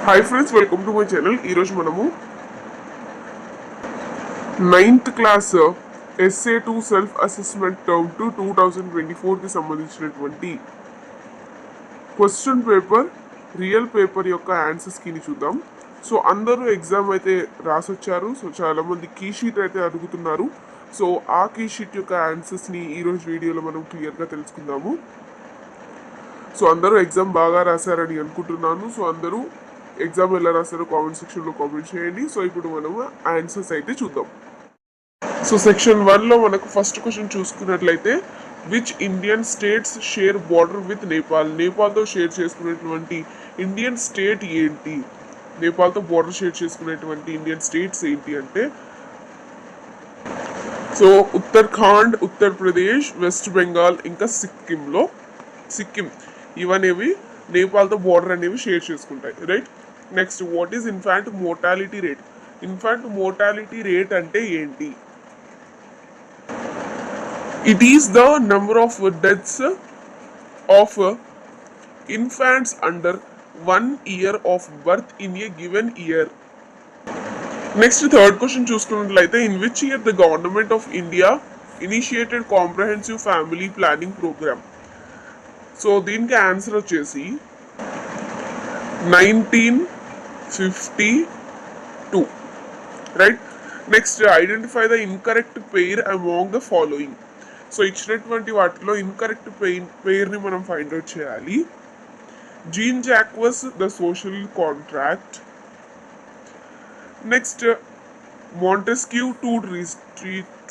Hi friends, welcome to my channel. ఈరోజు మనము 9th class SA two self assessment term two 2024కి సంబంధించినటువంటి question paper real paper యొక్క ఆన్సర్స్కి చూద్దాం. సో అందరూ ఎగ్జామ్ అయితే రాసొచ్చారు. సో చాలామంది కీ షీట్ అయితే అడుగుతున్నారు. సో ఆ కీ షీట్ యొక్క ఆన్సర్స్ని ఈరోజు వీడియోలో మనం క్లియర్గా తెలుసుకుందాము. సో అందరూ ఎగ్జామ్ బాగా రాశారని అనుకుంటున్నాను. సో అందరూ ఎగ్జామ్ ఎలా రాస్తారో కామెంట్ సెక్షన్లో కామెంట్ చేయండి. సో ఇప్పుడు మనము ఆన్సర్స్ అయితే చూద్దాం. సో సెక్షన్ 1లో మనకు ఫస్ట్ క్వశ్చన్ చూసుకున్నట్లయితే, which Indian states share border with Nepal? నేపాల్తో షేర్ చేసుకునేటువంటి ఇండియన్ స్టేట్ ఏంటి? నేపాల్తో బార్డర్ షేర్ చేసుకునేటువంటి ఇండియన్ స్టేట్స్ ఏంటి అంటే, సో ఉత్తరాఖండ్, ఉత్తరప్రదేశ్, వెస్ట్ బెంగాల్, ఇంకా సిక్కిం ఇవనేవి నేపాల్తో బార్డర్ అనేవి షేర్ చేసుకుంటాయి, right? Next, what is infant mortality rate? Infant mortality rate అంటే ఏంటి? It is the number of deaths of infants under 1 year of birth in a given year. Next third question చూసుకున్నట్లయితే, in which year the government of India initiated comprehensive family planning programme? So దీనికి answer వచ్చేసి 1952, right? Next, identify the incorrect pair among the following. So ఇచ్చినటువంటి వాటిలో incorrect పెయిర్ని మనం find out చేయాలి. Jean Jacques, the social contract. Next, Montesquieu, two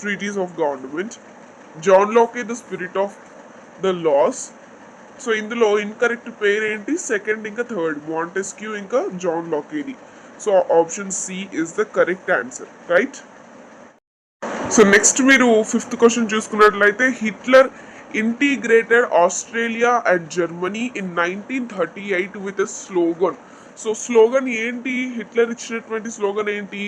treatises of government. John Locke, the spirit of the laws. So ఇందులో incorrect pair ఏంటి? Second ఇంకా third, Montesquieu ఇంకా John లాకేది. So option C is the correct answer, right? So next మీరు fifth question చూసుకున్నట్లయితే, Hitler integrated Australia and Germany in 1938 with a slogan. So slogan ఏంటి? Hitler ఇచ్చినటువంటి slogan ఏంటి?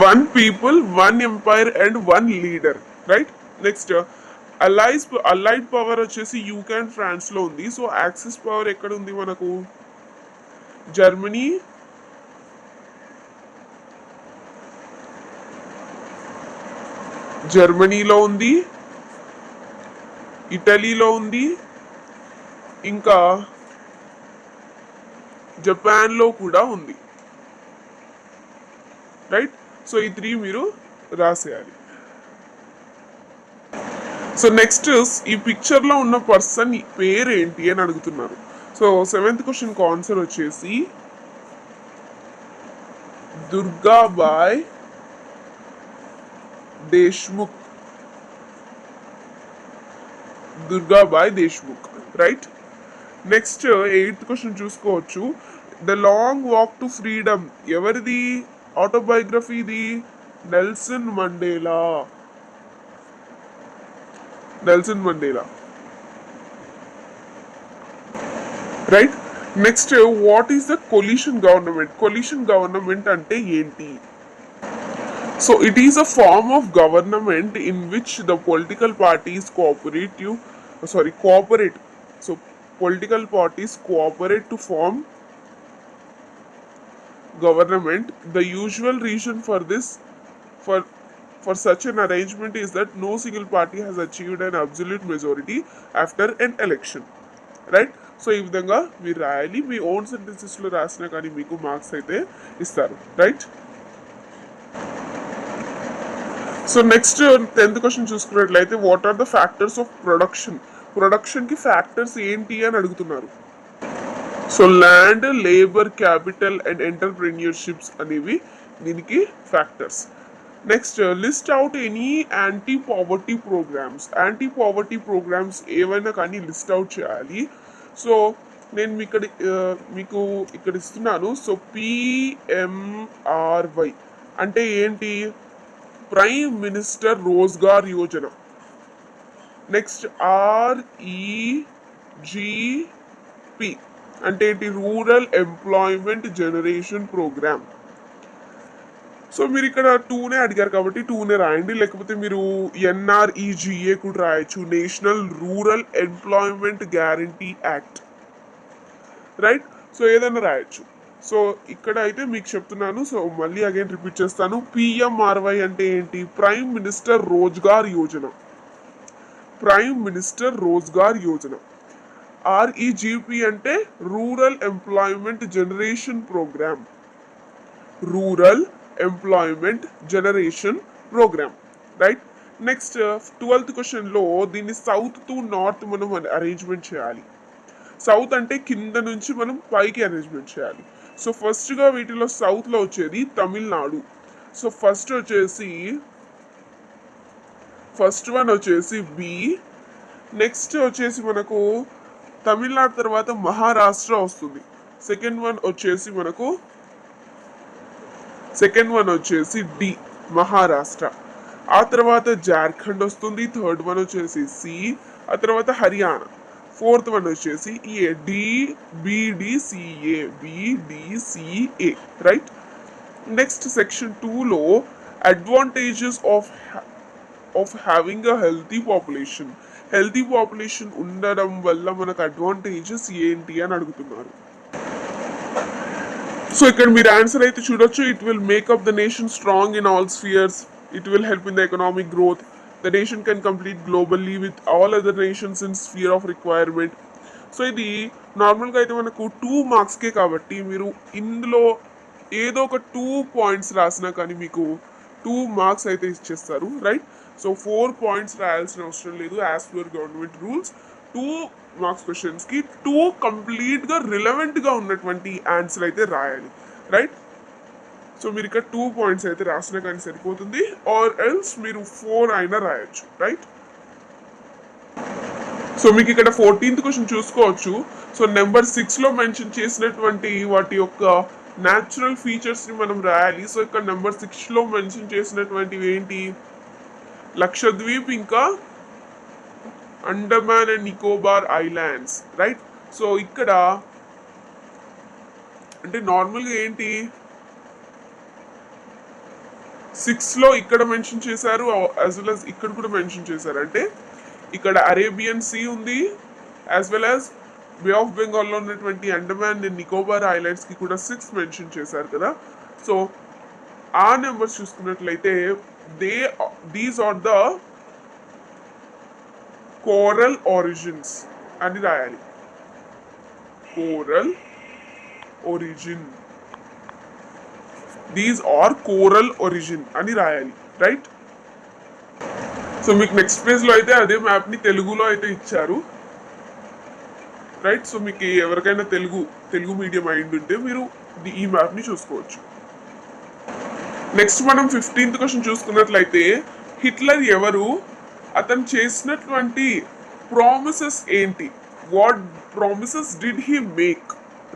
1 people, 1 empire and 1 leader, right? Next, allied power వచ్చేసి UK and ఫ్రాన్స్లో ఉంది. So axis power ఎక్కడ ఉంది మనకు? జర్మనీలో ఉంది, ఇటలీలో ఉంది, ఇంకా జపాన్లో కూడా ఉంది, రైట్? సో ఈ 3 మీరు రాసేయాలి. సో నెక్స్ట్, ఈ పిక్చర్లో ఉన్న పర్సన్ పేరు ఏంటి అని అడుగుతున్నారు. సో 7th క్వశ్చన్కి ఆన్సర్ వచ్చేసి Durgabai Deshmukh, right? Next 8th question చూసుకోవచ్చు. The long walk to freedom ఎవరిది ఆటోబయోగ్రఫీది? Nelson Mandela, right? Next, what is the coalition government? Coalition government అంటే ఏంటి? So it is a form of government in which the political parties cooperate. So political parties cooperate to form government. The usual reason for such an arrangement is that no single party has achieved an absolute majority after an election, right? So ఈ విధంగా మీరు రాయాలి. మీ own సెంటెన్సెస్లో రాసినా కానీ మీకు marks అయితే ఇస్తారు, right? So next 10th question చూసుకున్నట్లయితే, what are the factors of ప్రొడక్షన్కి ఫ్యాక్టర్స్ ఏంటి అని అడుగుతున్నారు. So land, labour, capital and entrepreneurships అనేవి దీనికి factors. Next, list out any anti poverty programmes ఏవైనా కానీ లిస్ట్ అవుట్ చేయాలి. సో నేను మీకు ఇక్కడ ఇస్తున్నాను. సో PMRY అంటే ఏంటి? Prime minister Rozgar Yojana. Next, REGP అంటే ఏంటి? Rural employment generation programme. So మీరు ఇక్కడ 2నే అడిగారు కాబట్టి 2నే రాయండి, లేకపోతే మీరు NREGA కూడా రాయొచ్చు, national rural employment guarantee act, right? So ఏదైనా రాయొచ్చు. సో ఇక్కడ అయితే మీకు చెప్తున్నాను. సో మళ్ళీ అగైన్ రిపీట్ చేస్తాను. పిఎంఆర్వై అంటే ఏంటి? Prime minister Rozgar Yojana. Prime minister Rozgar Yojana. REGP అంటే rural employment generation programme. Rural employment generation programme, right. Next 12th క్వశ్చన్లో దీన్ని సౌత్ టు నార్త్ మనం అరేంజ్మెంట్ చేయాలి. సౌత్ అంటే కింద నుంచి మనం పైకి అరేంజ్మెంట్ చేయాలి. సో ఫస్ట్గా వీటిలో సౌత్లో వచ్చేది తమిళనాడు. సో ఫస్ట్ వన్ వచ్చేసి బి. నెక్స్ట్ వచ్చేసి మనకు తమిళనాడు తర్వాత మహారాష్ట్ర వస్తుంది. సెకండ్ వన్ వచ్చేసి డి, మహారాష్ట్ర. ఆ తర్వాత జార్ఖండ్ వస్తుంది. థర్డ్ వన్ వచ్చేసి సి. ఆ తర్వాత హర్యానా. ఫోర్త్ వన్ వచ్చేసి ఏ, బిడిసిఏ, రైట్. నెక్స్ట్ సెక్షన్ 2లో advantages of having a healthy population. Healthy population ఉండడం వల్ల మనకు అడ్వాంటేజెస్ ఏంటి అని అడుగుతున్నారు. సో ఇక్కడ మీరు ఆన్సర్ అయితే చూడొచ్చు. It will make up the nation strong in all spheres. It will help in the economic growth. The nation can complete globally with all other nations in sphere of requirement. So ఇది నార్మల్గా అయితే మనకు 2 మార్క్స్కే కాబట్టి మీరు ఇందులో ఏదో ఒక 2 పాయింట్స్ రాసినా కానీ మీకు 2 మార్క్స్ అయితే ఇచ్చేస్తారు, రైట్. సో 4 పాయింట్స్ రాయాల్సిన అవసరం లేదు. As per government rules 2 marks క్వశ్చన్స్కి 2 కంప్లీట్గా రిలవెంట్గా ఉన్నటువంటి ఆన్సర్ అయితే రాయాలి, రైట్. సో మీరు ఇక్కడ 2 పాయింట్స్ అయితే రాసినా కానీ సరిపోతుంది. ఆర్ ఎల్స్ మీరు 4 అయినా రాయొచ్చు, రైట్. సో మీకు ఇక్కడ 14th క్వశ్చన్ చూసుకోవచ్చు. సో నెంబర్ 6లో మెన్షన్ చేసినటువంటి వాటి యొక్క న్యాచురల్ ఫీచర్స్ని మనం రాయాలి. సో ఇక్కడ నెంబర్ 6లో మెన్షన్ చేసినటువంటివి ఏంటి? లక్షద్వీప్ ఇంకా Andaman and Nicobar islands, right. So ఇక్కడ అంటే నార్మల్గా ఏంటి 6లో ఇక్కడ మెన్షన్ చేశారు, యాజ్ వెల్ యాజ్ ఇక్కడ కూడా మెన్షన్ చేశారు. అంటే ఇక్కడ అరేబియన్ సీ ఉంది, as well as Bay of బెంగాల్లో ఉన్నటువంటి అండమాన్ అండ్ నికోబార్ ఐలాండ్స్కి కూడా 6 మెన్షన్ చేశారు కదా. సో ఆ నెంబర్స్ చూసుకున్నట్లయితే these are the coral origins అని రాయాలి. Coral origin. These are coral origin అని రాయాలి, రైట్. సో మీకు నెక్స్ట్ పేజ్లో అయితే అదే మ్యాప్ని తెలుగులో అయితే ఇచ్చారు, రైట్. సో మీకు ఎవరికైనా తెలుగు మీడియం అయింది ఉంటే మీరు ఈ మ్యాప్ని చూసుకోవచ్చు. నెక్స్ట్ మనం 15th క్వశ్చన్ చూసుకున్నట్లయితే హిట్లర్ ఎవరు? అతను చేసినటువంటి ప్రామిసెస్ ఏంటి? What promises did he make,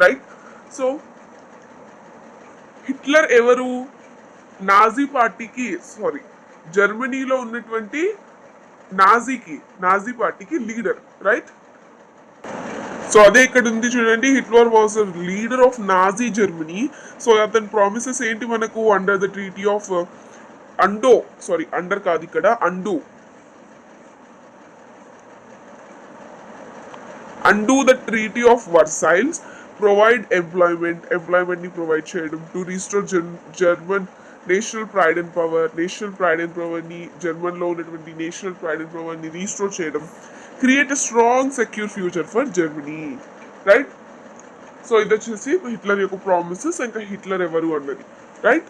right. So Hitler ఎవరు? జర్మనీలో ఉన్నటువంటి నాజీ పార్టీకి లీడర్, రైట్. సో అదే ఇక్కడ ఉంది చూడండి. Hitler was leader of Nazi Germany. So అతని ప్రామిసెస్ ఏంటి మనకు? Under the treaty of and the treaty of Versailles, provide ఎంప్లాయ్మెంట్ని ప్రొవైడ్ చేయడం, to restore German national pride and పవర్ని జర్మన్లో ఉన్నటువంటి నేషనల్ ప్రైడ్ అండ్ పవర్ని రీస్టోర్ చేయడం, create a strong secure future for Germany, right. So ఇది వచ్చేసి హిట్లర్ యొక్క ప్రామిసెస్. ఇంకా హిట్లర్ ఎవరు అన్నది, రైట్.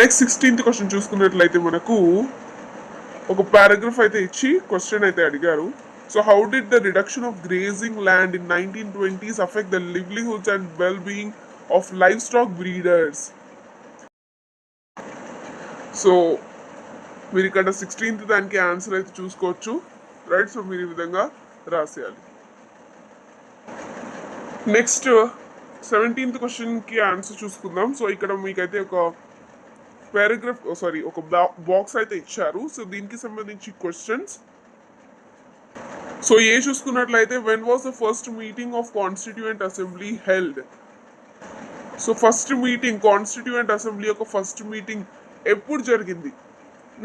నెక్స్ట్ 16th క్వశ్చన్ చూసుకున్నట్లయితే మనకు ఒక పారాగ్రాఫ్ అయితే ఇచ్చి క్వశ్చన్ అయితే అడిగారు. So how did the reduction of grazing land in 1920s affect the livelihoods and well being of livestock breeders? So మీరు ఇక్కడ 16th దానికి ఆన్సర్ అయితే చూసుకోవచ్చు, రైట్. సో మీరు ఈ విధంగా రాసేయాలి. నెక్స్ట్ 17th క్వశ్చన్కి ఆన్సర్ చూసుకుందాం. సో ఇక్కడ మీకైతే ఒక ఒక బాక్స్ అయితే ఇచ్చారు. సో దీనికి సంబంధించి క్వశ్చన్స్. సో ఏ చూసుకున్నట్లయితే when was the first meeting of Constituent Assembly held? So first meeting Constituent Assembly యొక్క ఫస్ట్ మీటింగ్ ఎప్పుడు జరిగింది?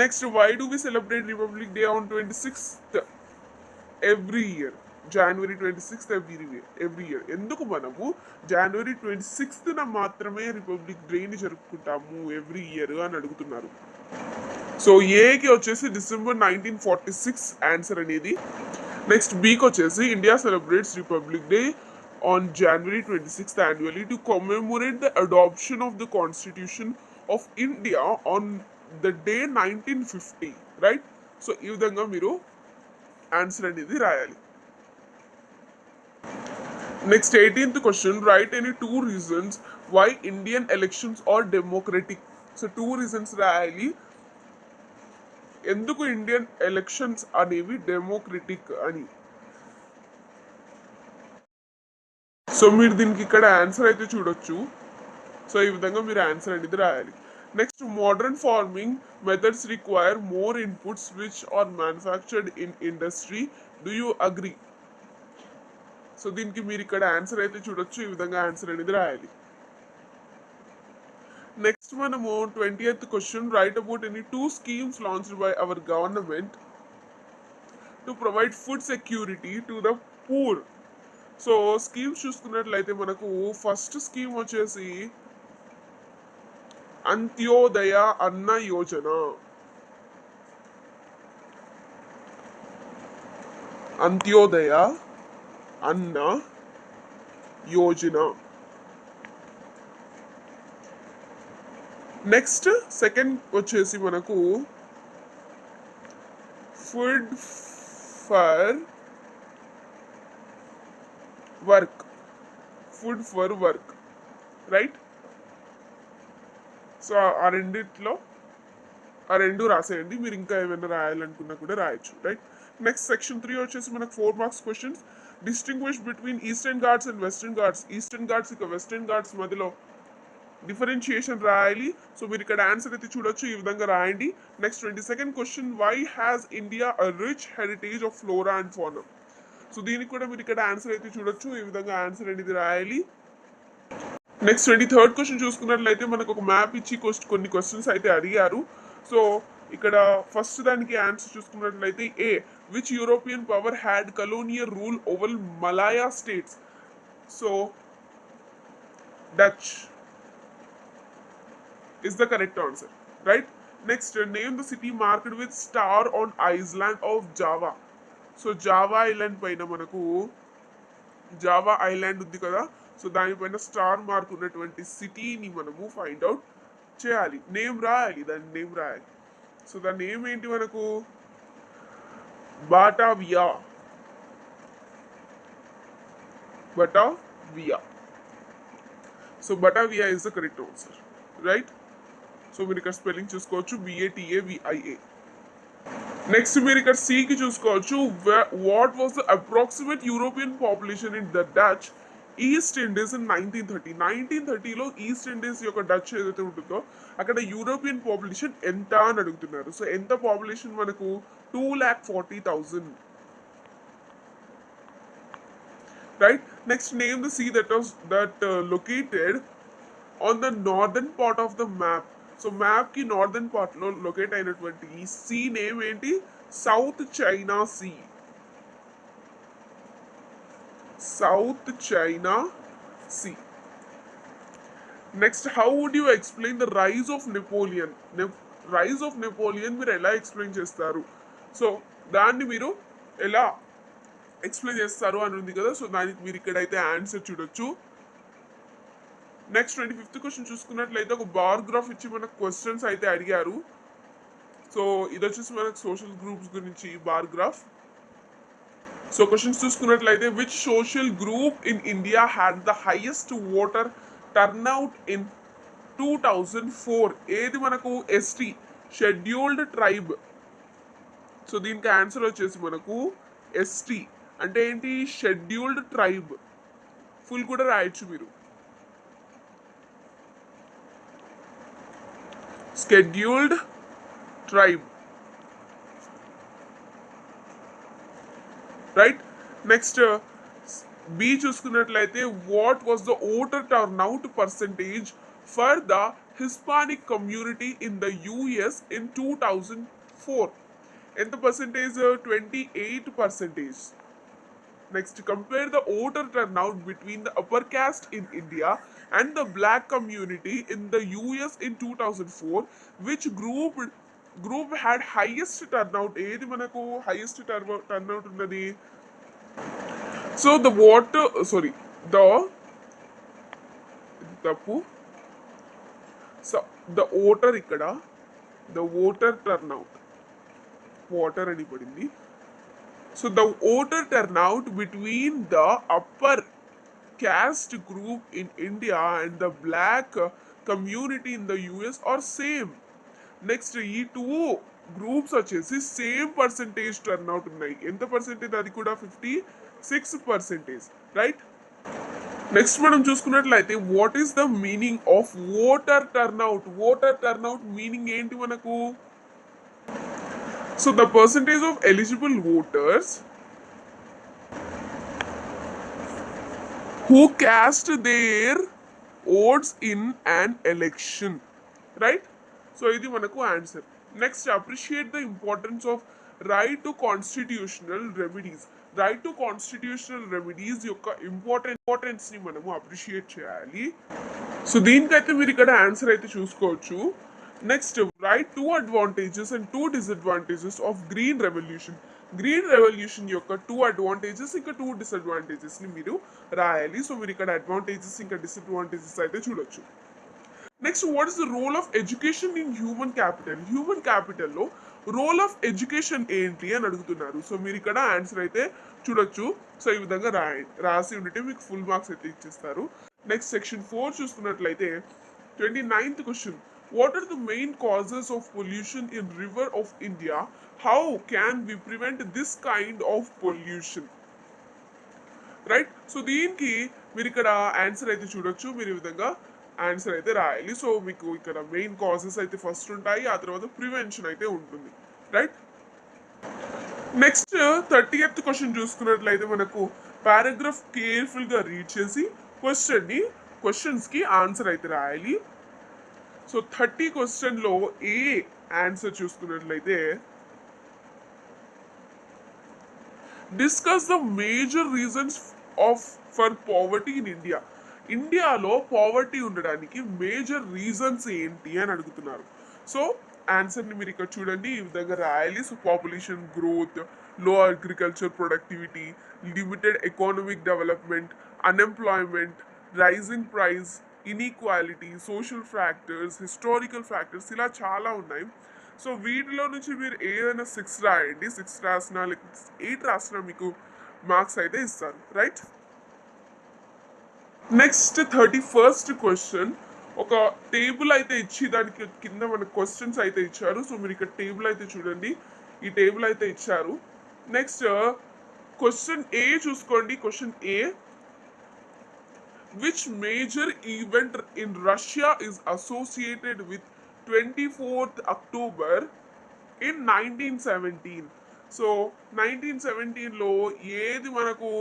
Next why do we celebrate Republic Day on 26th every year? January 26th every year. ఎందుకు మనము జనవరి 26th మాత్రమే republic డేని జరుపుకుంటాము every year అని అడుగుతున్నారు. సో ఏకి వచ్చేసి డిసెంబర్ 1946 ఆన్సర్ అనేది. నెక్స్ట్ బీకి వచ్చేసి India celebrates republic Day on January 26th annually to commemorate the adoption of the Constitution of India on the day 1950, right. So ఈ విధంగా మీరు ఆన్సర్ అనేది రాయాలి. Next 18th question, right any 2 reasons why Indian elections are democratic. So 2 reasons రాయాలి ఎందుకు Indian elections అనేవి democratic అని. So మీరు దీనికి ఇక్కడ ఆన్సర్ అయితే చూడొచ్చు. సో ఈ విధంగా మీరు ఆన్సర్ అనేది రాయాలి. Next modern farming methods require more inputs which are manufactured in industry. Do you agree? So దీనికి మీరు ఇక్కడ ఆన్సర్ అయితే చూడొచ్చు. ఈ విధంగా ఆన్సర్ అనేది రాయాలి. నెక్స్ట్ మనము 20th question, write about any 2 schemes launched by our government to provide food security to the poor. So schemes చూసుకున్నట్లయితే మనకు ఫస్ట్ స్కీమ్ వచ్చేసి అంత్యోదయ అన్న యోజన. అంత్యోదయ అన్న యోజన. నెక్స్ట్ సెకండ్ వచ్చేసి మనకు food for work. Food for work, right. So ఆ రెండిట్లో ఆ రెండు రాసేయండి. మీరు ఇంకా ఏమైనా రాయాలనుకున్నా కూడా రాయొచ్చు, రైట్. నెక్స్ట్ సెక్షన్ 3 వచ్చేసి మనకు 4 marks questions. Distinguish between eastern Ghats and western Ghats. Eastern Ghats ఇక వెస్టర్న్ ఘాట్స్ మధ్యలో డిఫరెన్షియేషన్ రాయాలి. సో మీరు ఇక్కడ ఆన్సర్ అయితే చూడొచ్చు. ఈ విధంగా రాయండి. Next 22nd question, why has India a rich heritage of flora and fauna. So దీనికి కూడా మీరు ఇక్కడ ఆన్సర్ అయితే చూడొచ్చు. ఈ విధంగా ఆన్సర్ అనేది రాయాలి. నెక్స్ట్ 23rd క్వశ్చన్ చూసుకున్నట్లయితే మనకు ఒక మ్యాప్ ఇచ్చి కొన్ని క్వశ్చన్స్ అయితే అడిగారు. సో ఇక్కడ ఫస్ట్ దానికి ఆన్సర్ చూసుకున్నట్లయితే A, which European power had colonial rule over Malaya states. So Dutch is the correct answer, right. Next, name the city marked with star on island of Java. So Java island paina manaku Java island undi kada. So dani paina star mark unnatuvanti city ni manamu find out cheyali. Name raayali, dani name raayali. So the name enti manaku Batavia. Batavia. So Batavia is the correct answer, right. So మీరు ఇక్కడ spelling చూసుకోవచ్చు, BATAVIA. Next మీరు ఇక్కడ సికి చూసుకోవచ్చు, what was the approximate European population in the Dutch East Indies in 1930. 1930లో East Indies యొక్క Dutch ఏదైతే ఉంటుందో అక్కడ యూరోపియన్ పాపులేషన్ ఎంత అని అడుగుతున్నారు. సో ఎంత పాపులేషన్ మనకు 240,000, right. Next name the sea that located on the northern part of the map. So map కి నార్దర్న్ పార్ట్ లో లొకేట్ అయినటువంటి ఈ సీ నేమ్ ఏంటి? South China Sea. South China Sea. Next, how would you explain the rise of Napoleon. Rise of Napoleon మీరు ఎలా explain చేస్తారు? So దాన్ని మీరు ఎలా ఎక్స్ప్లెయిన్ చేస్తారు అని ఉంది కదా. సో దానికి మీరు ఇక్కడైతే ఆన్సర్ చూడొచ్చు. నెక్స్ట్ 25th క్వశ్చన్ చూసుకున్నట్లయితే ఒక బార్ గ్రాఫ్ ఇచ్చి మనకు క్వశ్చన్స్ అయితే అడిగారు. సో ఇది వచ్చేసి మనకు సోషల్ గ్రూప్స్ గురించి బార్ గ్రాఫ్. సో క్వశ్చన్స్ చూసుకున్నట్లయితే which social group in India had the highest voter turnout in 2004. ఏది మనకు? ST, scheduled tribe. సో దీనికి ఆన్సర్ వచ్చేసి మనకు ఎస్టీ అంటే ఏంటి? Scheduled tribe. ఫుల్ కూడా రాయొచ్చు మీరు. Scheduled tribe, right. Next B చూసుకున్నట్లయితే what was the voter turnout percentage for the Hispanic community in the US in 2004. ఎంత percentage? 28%. Next, compare the voter turnout between the upper caste in India and the black community in the US in 2004. Which group had highest turnout? ఏది మనకు highest turnout ఉన్నది? So the water, sorry, the తప్పు. So the voter ఇక్కడ the voter turn out water అని పడింది. So the voter turn out between the upper caste group in India and the black community in the US are same. Next ఈ two groups వచ్చేసి same percentage turn out ఉన్నాయి. ఎంత percentage? అది కూడా 56%, right. Next మనం చూసుకున్నట్లయితే what is the meaning of voter turnout? Voter turnout meaning ఏంటి మనకు? So the percentage of eligible voters who cast their votes in an election, right? So ఇది మనకు answer. Next, appreciate the importance of right to constitutional remedies. Right to constitutional remedies యొక్క importance ని మనము appreciate చేయాలి. So దీనికైతే మీరు ఇక్కడ answer అయితే చూసుకోవచ్చు. Next, right 2 advantages and 2 disadvantages of green revolution. Green revolution యొక్క 2 అడ్వాంటేజెస్ ఇంకా 2 డిసడ్వాంటేజెస్ ని మీరు రాయాలి. సో మీరు ఇక్కడ అడ్వాంటేజెస్ ఇంకా డిసడ్వాంటేజెస్ అయితే చూడొచ్చు. Next, what is the role of education in human capital? Human క్యాపిటల్లో రోల్ ఆఫ్ ఎడ్యుకేషన్ ఏంటి అని అడుగుతున్నారు. సో మీరు ఇక్కడ ఆన్సర్ అయితే చూడొచ్చు. సో ఈ విధంగా రాసి ఉంటే మీకు ఫుల్ మార్క్స్ అయితే ఇచ్చేస్తారు. నెక్స్ట్, సెక్షన్ 4 చూసుకున్నట్లయితే 29th question. What are the main causes of pollution in river of India? How can we prevent this kind of pollution? Right. So దీనికి మీరు ఇక్కడ ఆన్సర్ అయితే చూడొచ్చు. మీరు ఈ విధంగా ఆన్సర్ అయితే రాయాలి. సో మీకు ఇక్కడ మెయిన్ కాజెస్ అయితే ఫస్ట్ ఉంటాయి, ఆ తర్వాత ప్రివెన్షన్ అయితే ఉంటుంది, రైట్. నెక్స్ట్ 30th క్వశ్చన్ చూసుకున్నట్లయితే మనకు పారాగ్రాఫ్ కేర్ఫుల్గా రీడ్ చేసి క్వశ్చన్స్కి ఆన్సర్ అయితే రాయాలి. సో 30 క్వశ్చన్లో ఏ ఆన్సర్ చూసుకున్నట్లయితే discuss the major reasons for poverty in India. ఇండియాలో పావర్టీ ఉండడానికి మేజర్ రీజన్స్ ఏంటి అని అడుగుతున్నారు. సో ఆన్సర్ని మీరు ఇక్కడ చూడండి, ఈ విధంగా రాయాలి. So population growth, low agriculture productivity, limited economic development, unemployment, rising price, inequality, social factors, historical factors, ఇలా చాలా ఉన్నాయి. సో వీటిలో నుంచి మీరు ఏదైనా 6 రాయండి. 6 రాసినా లేకపోతే 8 రాసినా మీకు మార్క్స్ అయితే ఇస్తారు, రైట్. Next 31st question. ఒక టేబుల్ అయితే ఇచ్చి దానికి కింద మనకు క్వశ్చన్స్ అయితే ఇచ్చారు. సో మీరు ఇక్కడ టేబుల్ అయితే చూడండి, ఈ టేబుల్ అయితే ఇచ్చారు. నెక్స్ట్ క్వశ్చన్ ఏ చూసుకోండి. Question A, which major event in Russia is associated with 24th October in 1917? So 1917లో ఏది మనకు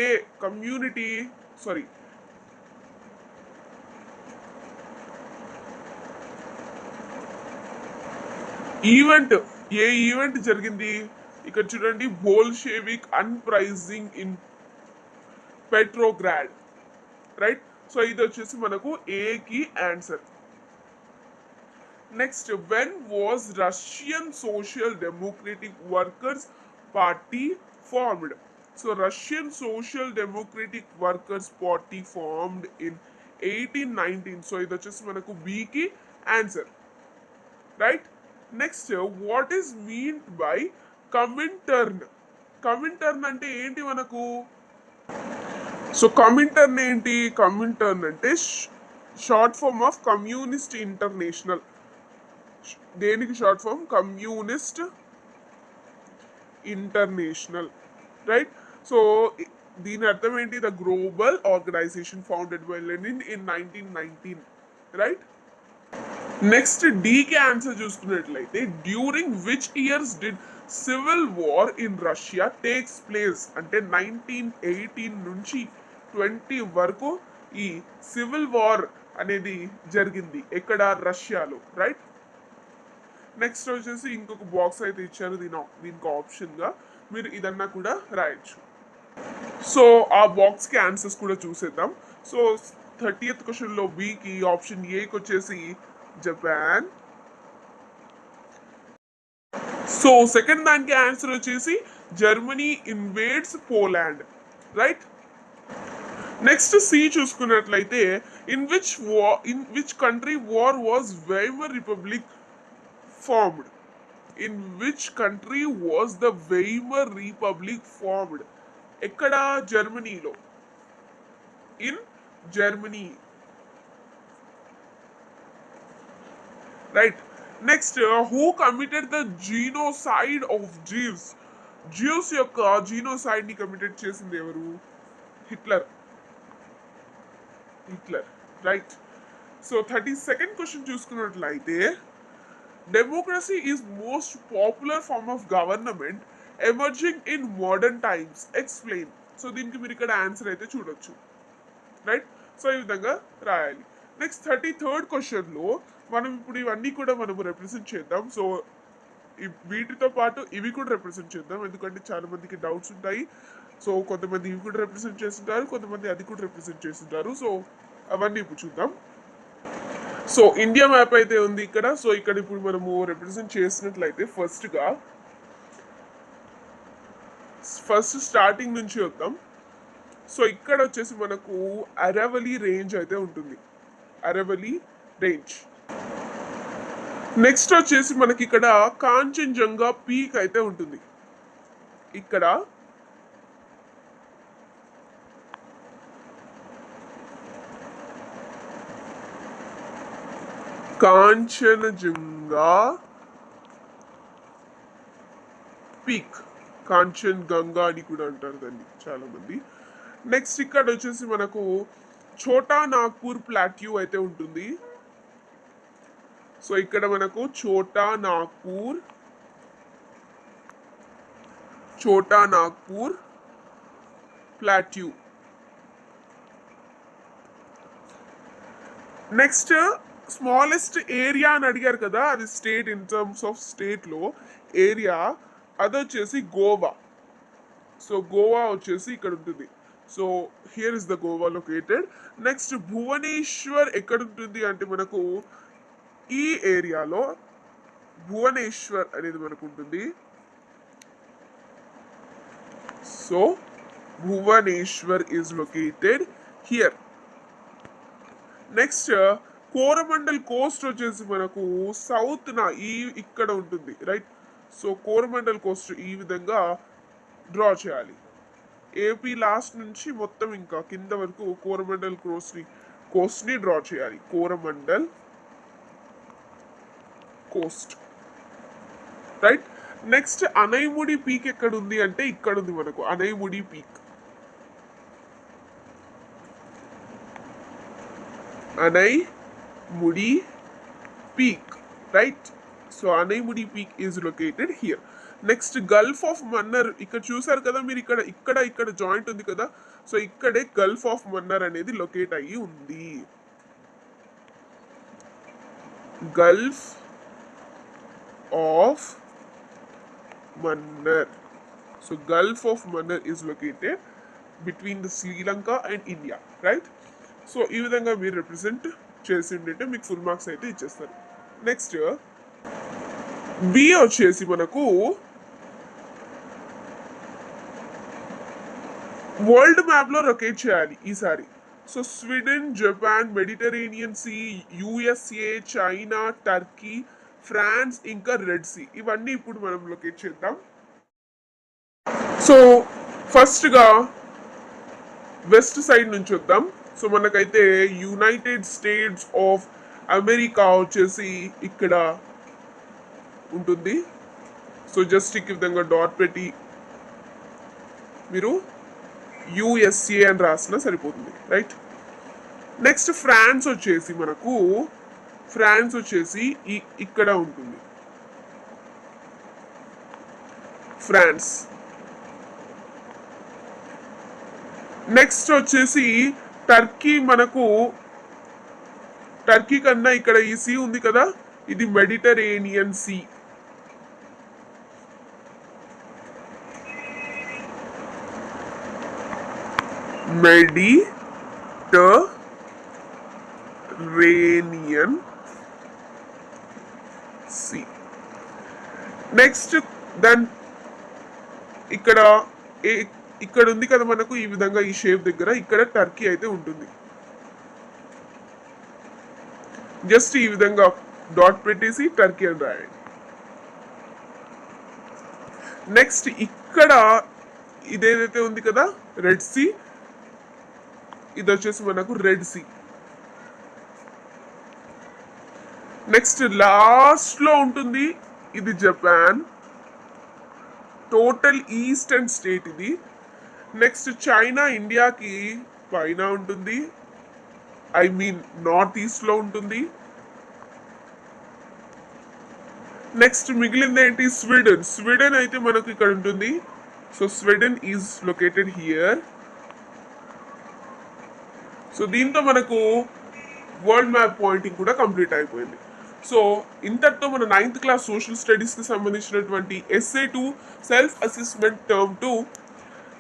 ఏ కమ్యూనిటీ ఈవెంట్ జరిగింది? ఇక్కడ చూడండి, Bolshevik uprising in Petrograd, right. So ఇది వచ్చేసి మనకు ఏకి answer. Next, when was Russian Social Democratic Workers Party formed? So Russian Social Democratic Workers Party formed in 1819. So ఇది వచ్చేసి మనకు బికి answer, right. Next, what is mean by Comintern? Comintern అంటే ఏంటి మనకు? సో కమింటర్న్ ఏంటి? కమింటర్న్ అంటే short form of Communist international. దేనికి short form? Communist International, right. So దీని అర్థం ఏంటి? The global organisation founded by Lenin in 1919, right. Next డీకి ఆన్సర్ చూసుకున్నట్లయితే during which years did civil war in Russia takes place? అంటే 1918 నుంచి 20 వరకు ఈ సివిల్ వార్ అనేది జరిగింది ఎక్కడ? రష్యాలో, రైట్. నెక్స్ట్ వచ్చేసి ఇంకొక బాక్స్ అయితే ఇచ్చారు, దీనికి ఆప్షన్గా మీరు ఇదన్నా కూడా రాయొచ్చు. సో ఆ బాక్స్కి ఆన్సర్స్ కూడా చూసేద్దాం. సో 30th క్వశ్చన్లో బికి ఆప్షన్ ఏకి వచ్చేసి జపాన్. సో సెకండ్ దానికి ఆన్సర్ వచ్చేసి Germany invades Poland, right. Next C చూసుకున్నట్లయితే in which country war was Weimar Republic formed. In which country was the Weimar Republic formed. ఎక్కడ? జర్మనీలో. In Germany, right. Next who committed the genocide of Jews. Jews యొక్క genocide ని committed చేసింది ఎవరు? Hitler. Right. So 32nd question చూసుకున్నట్లయితే democracy is most popular form of government emerging in modern times, explain. So దీనికి మీరు ఇక్కడ answer అయితే చూడొచ్చు, రైట్. సో ఈ విధంగా రాయాలి. నెక్స్ట్ 33rd క్వశ్చన్లో మనం ఇప్పుడు ఇవన్నీ కూడా మనము రిప్రజెంట్ చేద్దాం. సో వీటితో పాటు ఇవి కూడా రిప్రజెంట్ చేద్దాం, ఎందుకంటే చాలా మందికి డౌట్స్ ఉంటాయి. సో కొంతమంది ఇవి కూడా రిప్రజెంట్ చేస్తుంటారు, కొంతమంది అది కూడా రిప్రజెంట్ చేస్తుంటారు. సో అవన్నీ ఇప్పుడు చూద్దాం. సో ఇండియా మ్యాప్ అయితే ఉంది ఇక్కడ. సో ఇక్కడ ఇప్పుడు మనము రిప్రజెంట్ చేసినట్లయితే ఫస్ట్ స్టార్టింగ్ నుంచి వద్దాం. సో ఇక్కడ వచ్చేసి మనకు అరవలి రేంజ్ అయితే ఉంటుంది, అరవలి రేంజ్. నెక్స్ట్ వచ్చేసి మనకి ఇక్కడ కాంచన్జంగా పీక్ అయితే ఉంటుంది. ఇక్కడ కాంచనజంగా పీక్, కాంచన్గంగా అని కూడా అంటారు దాన్ని చాలా మంది. నెక్స్ట్ ఇక్కడ వచ్చేసి మనకు ఛోటా నాగ్పూర్ ప్లాట్యూ అయితే ఉంటుంది. సో ఇక్కడ మనకు Chota Nagpur plateau. Next smallest area అని అడిగారు కదా, అది స్టేట్ ఇన్ టర్మ్స్ ఆఫ్ స్టేట్లో ఏరియా, అది వచ్చేసి గోవా. సో గోవా వచ్చేసి ఇక్కడ ఉంటుంది. So here is the Goa located. Next Bhubaneswar ఎక్కడ ఉంటుంది అంటే మనకు ఈ ఏరియాలో భువనేశ్వర్ అనేది మనకు ఉంటుంది. So Bhubaneswar is located here. Next Coromandel coast వచ్చేసి మనకు సౌత్ నా ఇక్కడ ఉంటుంది, రైట్. సో కోరమండల్ కోస్ట్ ఈ విధంగా డ్రా చేయాలి. ఏపీ లాస్ట్ నుంచి మొత్తం ఇంకా కింద వరకు కోరమండల్ కోస్ట్ని డ్రా చేయాలి. Coromandel Coast, right. Next Anaimudi peak ఎక్కడ ఉంది అంటే ఇక్కడ ఉంది మనకు Anaimudi peak. Anaimudi peak, right. So Anaimudi peak is located here. Next Gulf of Mannar ఇక్కడ చూసారు కదా మీరు, ఇక్కడ జాయింట్ ఉంది కదా. సో ఇక్కడే గల్ఫ్ ఆఫ్ మన్నర్ అనేది లొకేట్ అయ్యి ఉంది. Gulf of Mannar. So Gulf of Mannar is located between the Sri Lanka and India, right. So ఈ విధంగా మీరు రిప్రజెంట్ చేసి ఉంటే మీకు ఫుల్ మార్క్స్ అయితే ఇచ్చేస్తారు. నెక్స్ట్ బి వచ్చేసి మనకు వరల్డ్ మ్యాప్ లో లొకేట్ చేయాలి ఈసారి. So Sweden, Japan, Mediterranean Sea, USA, China, Turkey, France, ఇంకా రెడ్ సీ, ఇవన్నీ ఇప్పుడు మనం లొకేట్ చేద్దాం. సో ఫస్ట్గా వెస్ట్ సైడ్ నుంచి వద్దాం. సో మనకైతే యునైటెడ్ స్టేట్స్ ఆఫ్ అమెరికా వచ్చేసి ఇక్కడ ఉంటుంది. సో జస్ట్ ఈ విధంగా డాట్ పెట్టి మీరు యుఎస్ఏ అని రాసినా సరిపోతుంది, రైట్. నెక్స్ట్ ఫ్రాన్స్ వచ్చేసి ఇక్కడ ఉంటుంది, ఫ్రాన్స్. నెక్స్ట్ వచ్చేసి టర్కీ కన్నా ఇక్కడ ఈ సీ ఉంది కదా, ఇది Mediterranean Sea. Mediterranean Sea. Next then ఇక్కడ ఇక్కడ ఉంది కదా మనకు ఈ విధంగా ఈ షేప్ దగ్గర ఇక్కడ టర్కీ అయితే ఉంటుంది. జస్ట్ ఈ విధంగా డాట్ పెట్టేసి టర్కీ అని రాయండి. నెక్స్ట్ ఇక్కడ ఇదేదైతే ఉంది కదా రెడ్ సీ, ఇది వచ్చేసి మనకు రెడ్ సీ. నెక్స్ట్ లాస్ట్ లో ఉంటుంది ఇది జపాన్, టోటల్ ఈస్టర్న్ స్టేట్ ఇది. నెక్స్ట్ చైనా ఇండియాకి పైన ఉంటుంది, ఐ మీన్ నార్త్ ఈస్ట్ లో ఉంటుంది. నెక్స్ట్ మిగిలింది ఏంటి స్వీడన్. స్వీడన్ అయితే మనకు ఇక్కడ ఉంటుంది. So Sweden is located here. So దీంతో మనకు వరల్డ్ మ్యాప్ పాయింటింగ్ కూడా కంప్లీట్ అయిపోయింది. సో ఇంతటితో మన 9th క్లాస్ సోషల్ స్టడీస్కి సంబంధించినటువంటి essay 2 self assessment term 2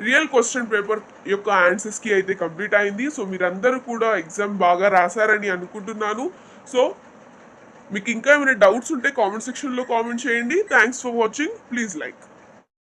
real question paper యొక్క ఆన్సర్స్కి అయితే కంప్లీట్ అయింది. సో మీరందరూ కూడా ఎగ్జామ్ బాగా రాశారని అనుకుంటున్నాను. సో మీకు ఇంకా ఏమైనా డౌట్స్ ఉంటే కామెంట్ సెక్షన్లో కామెంట్ చేయండి. Thanks for watching. Please like.